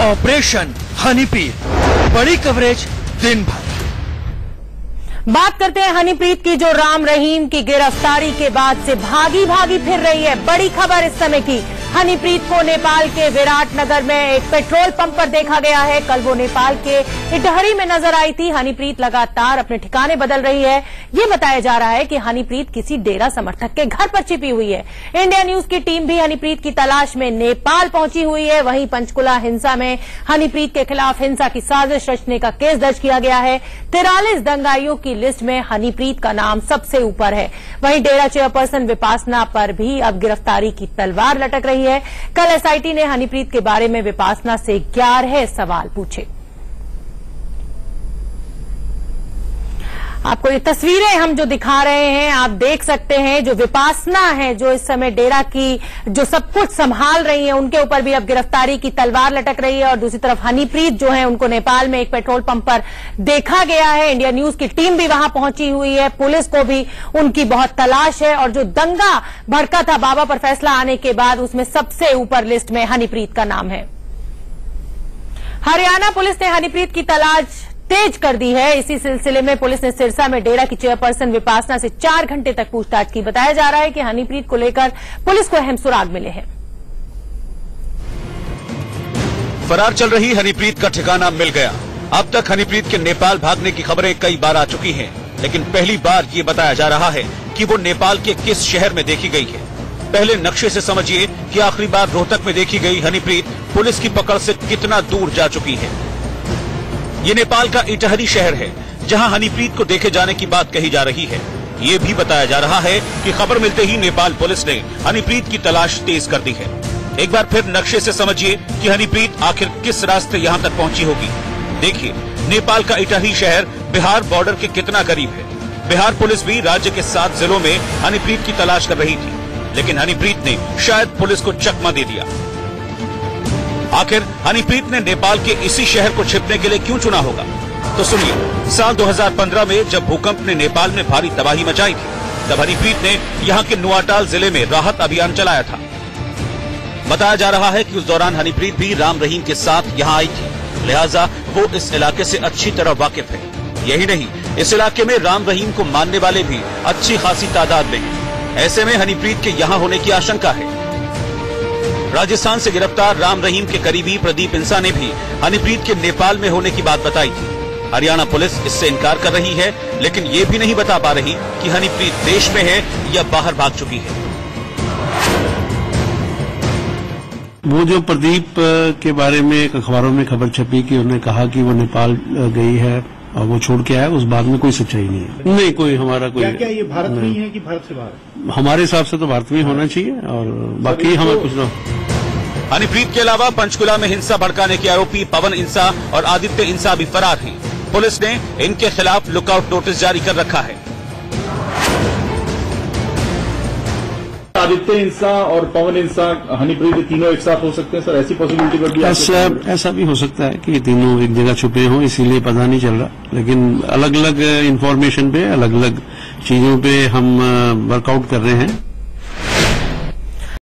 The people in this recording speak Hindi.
ऑपरेशन हनीप्रीत, बड़ी कवरेज दिन भर। बात करते हैं हनीप्रीत की, जो राम रहीम की गिरफ्तारी के बाद से भागी भागी फिर रही है। बड़ी खबर इस समय की, हनीप्रीत को नेपाल के विराटनगर में एक पेट्रोल पंप पर देखा गया है। कल वो नेपाल के इटहरी में नजर आई थी। हनीप्रीत लगातार अपने ठिकाने बदल रही है। ये बताया जा रहा है कि हनीप्रीत किसी डेरा समर्थक के घर पर छिपी हुई है। इंडिया न्यूज की टीम भी हनीप्रीत की तलाश में नेपाल पहुंची हुई है। वहीं पंचकुला हिंसा में हनीप्रीत के खिलाफ हिंसा की साजिश रचने का केस दर्ज किया गया है। 43 दंगाइयों की लिस्ट में हनीप्रीत का नाम सबसे ऊपर है। वहीं डेरा चेयरपर्सन विपासना पर भी अब गिरफ्तारी की तलवार लटक रही है। कल एसआईटी ने हनीप्रीत के बारे में विपासना से 11 सवाल पूछे। आपको ये तस्वीरें हम जो दिखा रहे हैं, आप देख सकते हैं, जो विपासना है, जो इस समय डेरा की जो सब कुछ संभाल रही है, उनके ऊपर भी अब गिरफ्तारी की तलवार लटक रही है। और दूसरी तरफ हनीप्रीत जो है, उनको नेपाल में एक पेट्रोल पंप पर देखा गया है। इंडिया न्यूज की टीम भी वहां पहुंची हुई है। पुलिस को भी उनकी बहुत तलाश है। और जो दंगा भड़का था बाबा पर फैसला आने के बाद, उसमें सबसे ऊपर लिस्ट में हनीप्रीत का नाम है। हरियाणा पुलिस ने हनीप्रीत की तलाश तेज कर दी है। इसी सिलसिले में पुलिस ने सिरसा में डेरा की चेयरपर्सन विपासना से 4 घंटे तक पूछताछ की। बताया जा रहा है कि हनीप्रीत को लेकर पुलिस को अहम सुराग मिले हैं। फरार चल रही हनीप्रीत का ठिकाना मिल गया। अब तक हनीप्रीत के नेपाल भागने की खबरें कई बार आ चुकी हैं, लेकिन पहली बार ये बताया जा रहा है कि वो नेपाल के किस शहर में देखी गई है। पहले नक्शे से समझिए कि आखिरी बार रोहतक में देखी गई हनीप्रीत पुलिस की पकड़ से कितना दूर जा चुकी है। ये नेपाल का इटहरी शहर है, जहां हनीप्रीत को देखे जाने की बात कही जा रही है। ये भी बताया जा रहा है कि खबर मिलते ही नेपाल पुलिस ने हनीप्रीत की तलाश तेज कर दी है। एक बार फिर नक्शे से समझिए कि हनीप्रीत आखिर किस रास्ते यहां तक पहुंची होगी। देखिए, नेपाल का इटहरी शहर बिहार बॉर्डर के कितना करीब है। बिहार पुलिस भी राज्य के 7 जिलों में हनीप्रीत की तलाश कर रही थी, लेकिन हनीप्रीत ने शायद पुलिस को चकमा दे दिया। आखिर हनीप्रीत ने नेपाल के इसी शहर को छिपने के लिए क्यों चुना होगा? तो सुनिए, साल 2015 में जब भूकंप ने नेपाल में भारी तबाही मचाई थी, तब हनीप्रीत ने यहां के नुआटाल जिले में राहत अभियान चलाया था। बताया जा रहा है कि उस दौरान हनीप्रीत भी राम रहीम के साथ यहां आई थी, लिहाजा वो इस इलाके से अच्छी तरह वाकिफ है। यही नहीं, इस इलाके में राम रहीम को मानने वाले भी अच्छी खासी तादाद में हैं। ऐसे में हनीप्रीत के यहाँ होने की आशंका है। राजस्थान से गिरफ्तार राम रहीम के करीबी प्रदीप इंसा ने भी हनीप्रीत के नेपाल में होने की बात बताई थी। हरियाणा पुलिस इससे इनकार कर रही है, लेकिन ये भी नहीं बता पा रही कि हनीप्रीत देश में है या बाहर भाग चुकी है। वो जो प्रदीप के बारे में अखबारों में खबर छपी कि उन्होंने कहा कि वो नेपाल गई है और वो छोड़ के आया, उस बात में कोई सच्चाई नहीं है। नहीं, कोई हमारा कोई क्या ये भारत में ही है कि भारत से बाहर? हमारे हिसाब से तो भारत में ही होना चाहिए और बाकी हमें कुछ ना। हनीप्रीत के अलावा पंचकुला में हिंसा भड़काने के आरोपी पवन इंसा और आदित्य इंसा भी फरार हैं। पुलिस ने इनके खिलाफ लुकआउट नोटिस जारी कर रखा है। आदित्य इंसा और पवन इंसा, हनीप्रीत तीनों एक साथ हो सकते हैं सर? ऐसी पॉसिबिलिटी पर भी ऐसा भी हो सकता है कि तीनों एक जगह छुपे हों, इसीलिए पता नहीं चल रहा। लेकिन अलग अलग इंफॉर्मेशन पे, अलग अलग चीजों पे हम वर्कआउट कर रहे हैं।